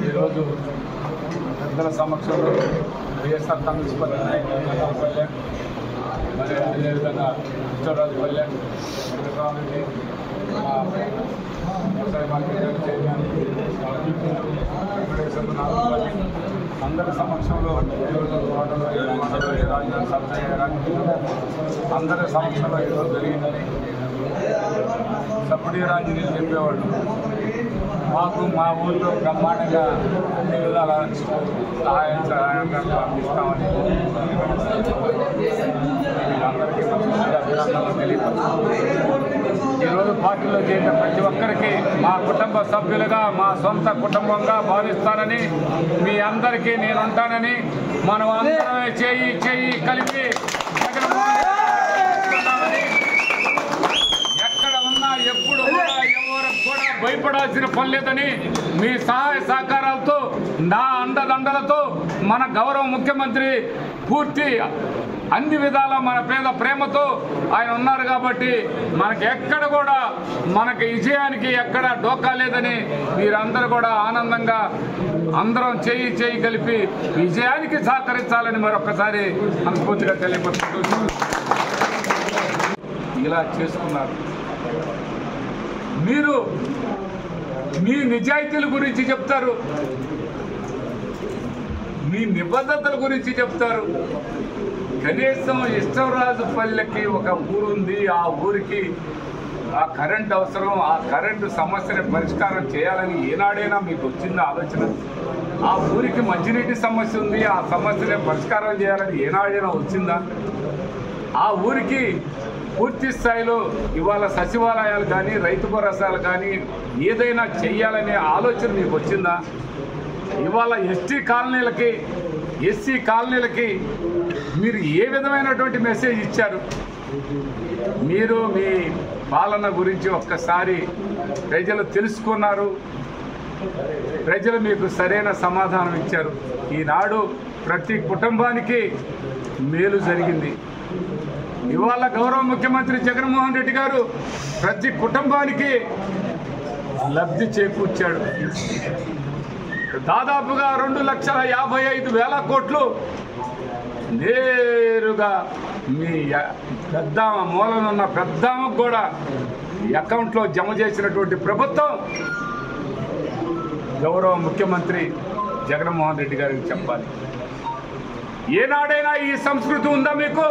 ఈరోజు పెద్దల సమక్షంలో వైఎస్ఆర్ కాంగ్రెస్ పార్టీ నాయకులు మరి అదేవిధంగా కృష్ణరాజుపల్లె వెంకటరామరెడ్డి వ్యవసాయ మార్కెట్ చైర్మన్ వెంకటేశ్వర నాగపల్లి అందరి సమక్షంలో అందరి సమక్షంలో ఈరోజు జరిగిందని సబ్సిడీ రాజీని చెప్పేవాళ్ళు మాకు మా ఊళ్ళో బ్రహ్మాండంగా అన్ని విధాల సహాయంగా అందిస్తామని వీళ్ళందరికీ అభినందనలు తెలియపరుస్తున్నాం. ఈరోజు పార్టీలో చేరిన ప్రతి ఒక్కరికి మా కుటుంబ సభ్యులుగా మా సొంత కుటుంబంగా భావిస్తానని మీ అందరికీ నేను ఉంటానని మనం అందరమే చేయి కలిపి ఎక్కడ ఉన్నా ఎప్పుడు ఎవరికి కూడా భయపడాల్సిన పని లేదని మీ సహాయ సహకారాలతో నా అండదండలతో మన గౌరవ ముఖ్యమంత్రి పూర్తి అన్ని విధాల మన పేద ప్రేమతో ఆయన ఉన్నారు కాబట్టి మనకి ఎక్కడ కూడా మనకి విజయానికి ఎక్కడ డోకా లేదని మీరందరూ కూడా ఆనందంగా అందరం చేయి కలిపి విజయానికి సహకరించాలని మరొకసారి మనస్ఫూర్తిగా తెలియపరుస్తూ ఇలా చేసుకున్నారు. మీరు మీ నిజాయితీల గురించి చెప్తారు, మీ నిబద్ధతల గురించి చెప్తారు. కనీసం ఇష్టంరాజుపల్లెకి ఒక ఊరుంది, ఆ ఊరికి ఆ కరెంట్ అవసరం, ఆ కరెంటు సమస్యని పరిష్కారం చేయాలని ఏనాడైనా మీకు వచ్చిందా ఆలోచన? ఆ ఊరికి మంచినీటి సమస్య ఉంది, ఆ సమస్యని పరిష్కారం చేయాలని ఏనాడైనా వచ్చిందా? ఆ ఊరికి పూర్తి స్థాయిలో ఇవాళ సచివాలయాలు కానీ రైతు భరోసాలు కానీ ఏదైనా చెయ్యాలనే ఆలోచన మీకు వచ్చిందా? ఇవాళ ఎస్టీ కాలనీలకి ఎస్సీ కాలనీలకి మీరు ఏ విధమైనటువంటి మెసేజ్ ఇచ్చారు? మీరు మీ పాలన గురించి ఒక్కసారి ప్రజలు తెలుసుకున్నారు, ప్రజలు మీకు సరైన సమాధానం ఇచ్చారు. ఈనాడు ప్రతి కుటుంబానికి మేలు జరిగింది. ఇవాళ గౌరవ ముఖ్యమంత్రి జగన్మోహన్ రెడ్డి గారు ప్రతి కుటుంబానికి లబ్ధి చేకూర్చాడు. దాదాపుగా 2,55,000 కోట్లు నేరుగా మీ పెద్దామ మూలనున్న పెద్దామకు కూడా అకౌంట్లో జమ చేసినటువంటి ప్రభుత్వం గౌరవ ముఖ్యమంత్రి జగన్మోహన్ రెడ్డి గారికి చెప్పాలి. ఏనాడైనా ఈ సంస్కృతి ఉందా మీకు?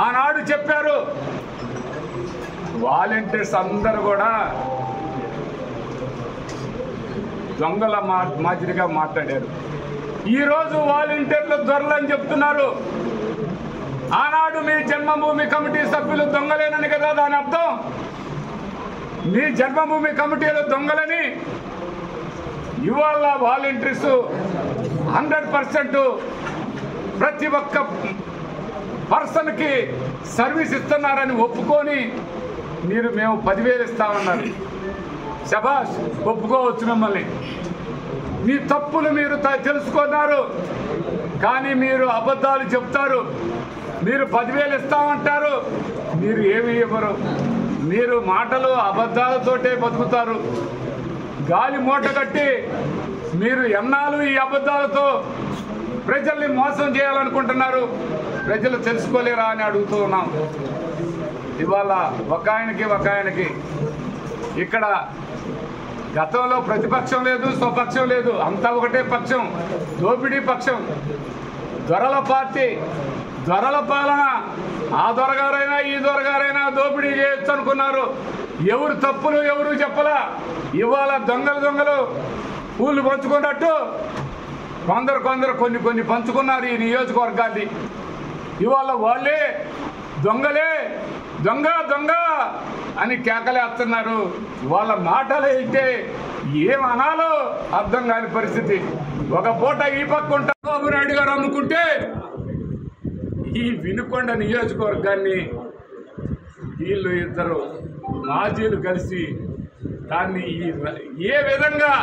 ఆనాడు చెప్పారు, వాలంటీర్స్ అందరూ కూడా దొంగల మాదిరిగా మాట్లాడారు. ఈరోజు వాలంటీర్లు దొరలని చెప్తున్నారు. ఆనాడు మీ జన్మభూమి కమిటీ సభ్యులు దొంగలేనని కదా దాని అర్థం? మీ జన్మభూమి కమిటీలు దొంగలని ఇవాళ వాలంటీర్స్ 100% ప్రతి ఒక్క పర్సన్కి సర్వీస్ ఇస్తున్నారని ఒప్పుకొని మేము 10,000 ఇస్తామన్నారు. శభాష్, ఒప్పుకోవచ్చు మిమ్మల్ని. మీ తప్పులు మీరు తెలుసుకున్నారు, కానీ మీరు అబద్ధాలు చెప్తారు. మీరు 10,000 ఇస్తామంటారు, మీరు ఏమి ఇవ్వరు. మీరు మాటలు అబద్ధాలతోటే బతుకుతారు. గాలి మూట కట్టి మీరు ఎన్నాళ్ళు ఈ అబద్ధాలతో ప్రజల్ని మోసం చేయాలనుకుంటున్నారు. ప్రజలు తెలుసుకోలేరా అని అడుగుతూ ఉన్నాం. ఇవాళ ఒక ఆయనకి ఇక్కడ గతంలో ప్రతిపక్షం లేదు, స్వపక్షం లేదు, అంతా ఒకటే పక్షం, దోపిడీ పక్షం, దొరల పార్టీ, దొరల పాలన. ఆ దొరగారైనా ఈ దొరగారైనా దోపిడీ చేయొచ్చు అనుకున్నారు. ఎవరు తప్పులు ఎవరు చెప్పలా. ఇవాళ దొంగలు పూలు పంచుకున్నట్టు కొందరు కొన్ని పంచుకున్నారు ఈ నియోజకవర్గాన్ని. ఇవాళ వాళ్ళే దొంగలే, దొంగ అని కేకలేస్తున్నారు. వాళ్ళ మాటలు అయితే ఏమనాలో అర్థం కాని పరిస్థితి. ఒక పూట ఈ పక్క ఉంటా బాబు నాయుడు గారు అమ్ముకుంటే ఈ వినుకొండ నియోజకవర్గాన్ని వీళ్ళు ఇద్దరు మాజీలు కలిసి దాన్ని ఏ విధంగా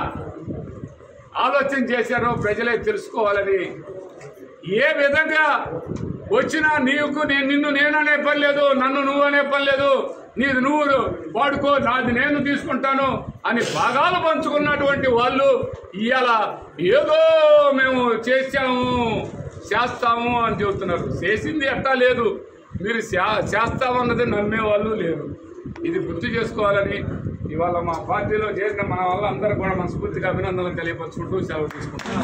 ఆలోచన చేశారో ప్రజలే తెలుసుకోవాలని. ఏ విధంగా వచ్చినా నిన్ను నేననే పని లేదు, నన్ను నువ్వనే పని లేదు, నీది నువ్వు వాడుకో, నాది నేను తీసుకుంటాను అని భాగాలు పంచుకున్నటువంటి వాళ్ళు ఇవాళ ఏదో మేము చేస్తాము అని చెబుతున్నారు. చేసింది ఎట్టా లేదు, మీరు చేస్తామన్నది నమ్మేవాళ్ళు లేరు. ఇది గుర్తు చేసుకోవాలని ఇవాళ మా పార్టీలో చేసిన మన వల్ల అందరూ కూడా మనస్ఫూర్తిగా అభినందనలు తెలియపరుచుకుంటూ సెలవు తీసుకుంటున్నాం.